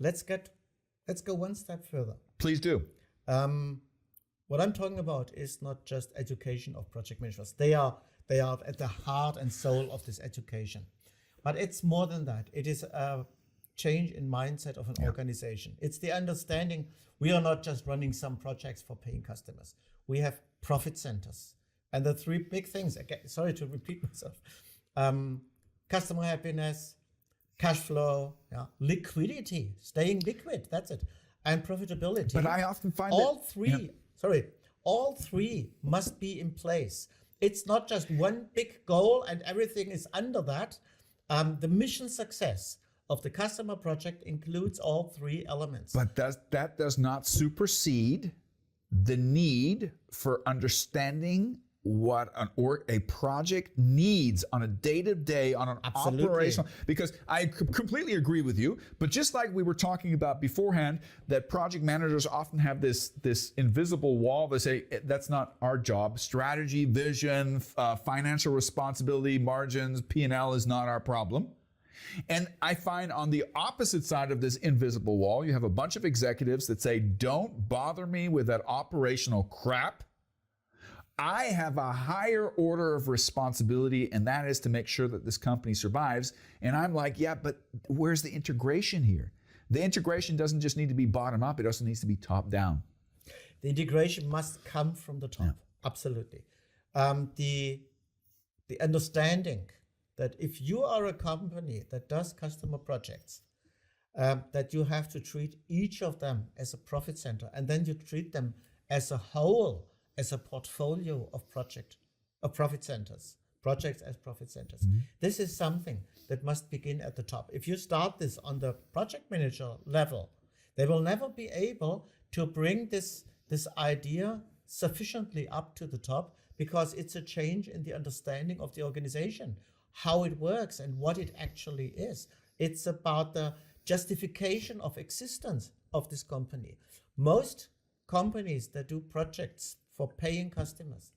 let's go one step further. Please do. What I'm talking about is not just education of project managers. They are at the heart and soul of this education. But it's more than that. It is a change in mindset of an organization. It's the understanding we are not just running some projects for paying customers. We have profit centers. And the three big things, again, sorry to repeat myself, customer happiness, cash flow, liquidity, staying liquid, that's it, and profitability. But I often find all three must be in place. It's not just one big goal and everything is under that. The mission success of the customer project includes all three elements. But that does not supersede the need for understanding what a project needs on a day-to-day, on an operational, because I completely agree with you, but just like we were talking about beforehand, that project managers often have this invisible wall. They say, that's not our job. Strategy, vision, financial responsibility, margins, P&L is not our problem. And I find on the opposite side of this invisible wall, you have a bunch of executives that say, don't bother me with that operational crap. I have a higher order of responsibility, and that is to make sure that this company survives. And I'm like, yeah, but where's the integration here? The integration doesn't just need to be bottom up, it also needs to be top down. The integration must come from the top, absolutely. The understanding that if you are a company that does customer projects, that you have to treat each of them as a profit center, and then you treat them as a whole, as a portfolio of profit centers, projects as profit centers. Mm-hmm. This is something that must begin at the top. If you start this on the project manager level, they will never be able to bring this idea sufficiently up to the top, because it's a change in the understanding of the organization, how it works and what it actually is. It's about the justification of existence of this company. Most companies that do projects for paying customers,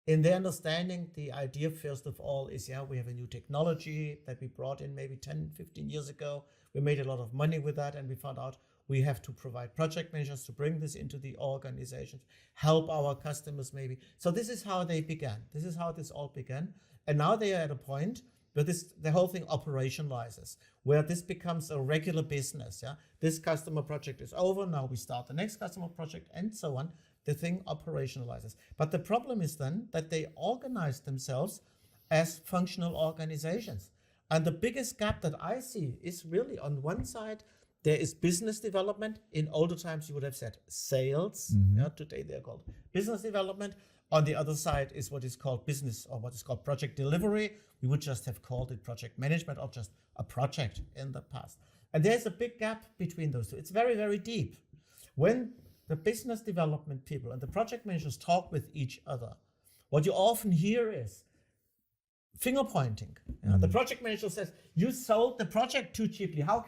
in their understanding, the idea first of all is, we have a new technology that we brought in maybe 10, 15 years ago. We made a lot of money with that, and we found out we have to provide project managers to bring this into the organization, help our customers maybe. So this is how they began. This is how this all began. And now they are at a point where the whole thing operationalizes, where this becomes a regular business. This customer project is over. Now we start the next customer project, and so on. The thing operationalizes. But the problem is then that they organize themselves as functional organizations. And the biggest gap that I see is really, on one side, there is business development. In older times, you would have said sales. Mm-hmm. Today, they're called business development. On the other side is what is called business, or what is called project delivery. We would just have called it project management, or just a project in the past. And there's a big gap between those two. It's very, very deep. When the business development people and the project managers talk with each other, what you often hear is finger pointing. Mm-hmm. The project manager says, you sold the project too cheaply. How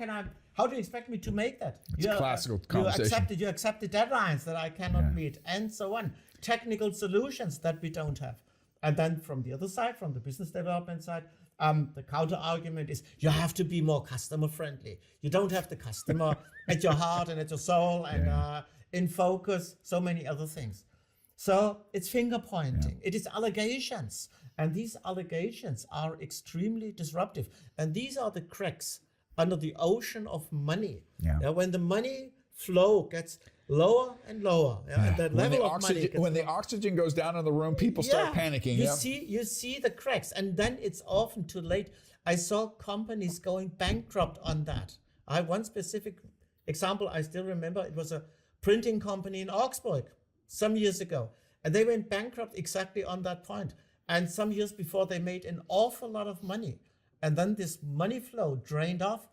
do you expect me to make that? It's a classical conversation. You accepted deadlines that I cannot meet, and so on. Technical solutions that we don't have. And then from the other side, from the business development side, the counter argument is, you have to be more customer friendly. You don't have the customer at your heart and at your soul and in focus, so many other things. So it's finger pointing. It is allegations. And these allegations are extremely disruptive. And these are the cracks under the ocean of money. When the money flow gets lower and lower, and the level of money gets when the oxygen goes down in the room, people start panicking. You see the cracks, and then it's often too late. I saw companies going bankrupt on that. I have one specific example I still remember. It was a printing company in Augsburg some years ago, and they went bankrupt exactly on that point. And some years before, they made an awful lot of money, and then this money flow drained off,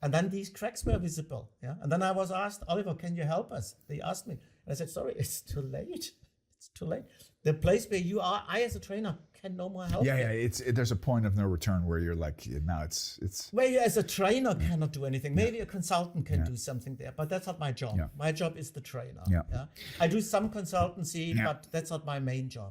and then these cracks were visible. And then I was asked, Oliver, can you help us? They asked me, and I said, sorry, it's too late. It's too late. The place where you are, I as a trainer can no more help. There's a point of no return where you're like, now it's. Where you as a trainer cannot do anything. Maybe a consultant can do something there, but that's not my job. My job is the trainer. I do some consultancy, but that's not my main job.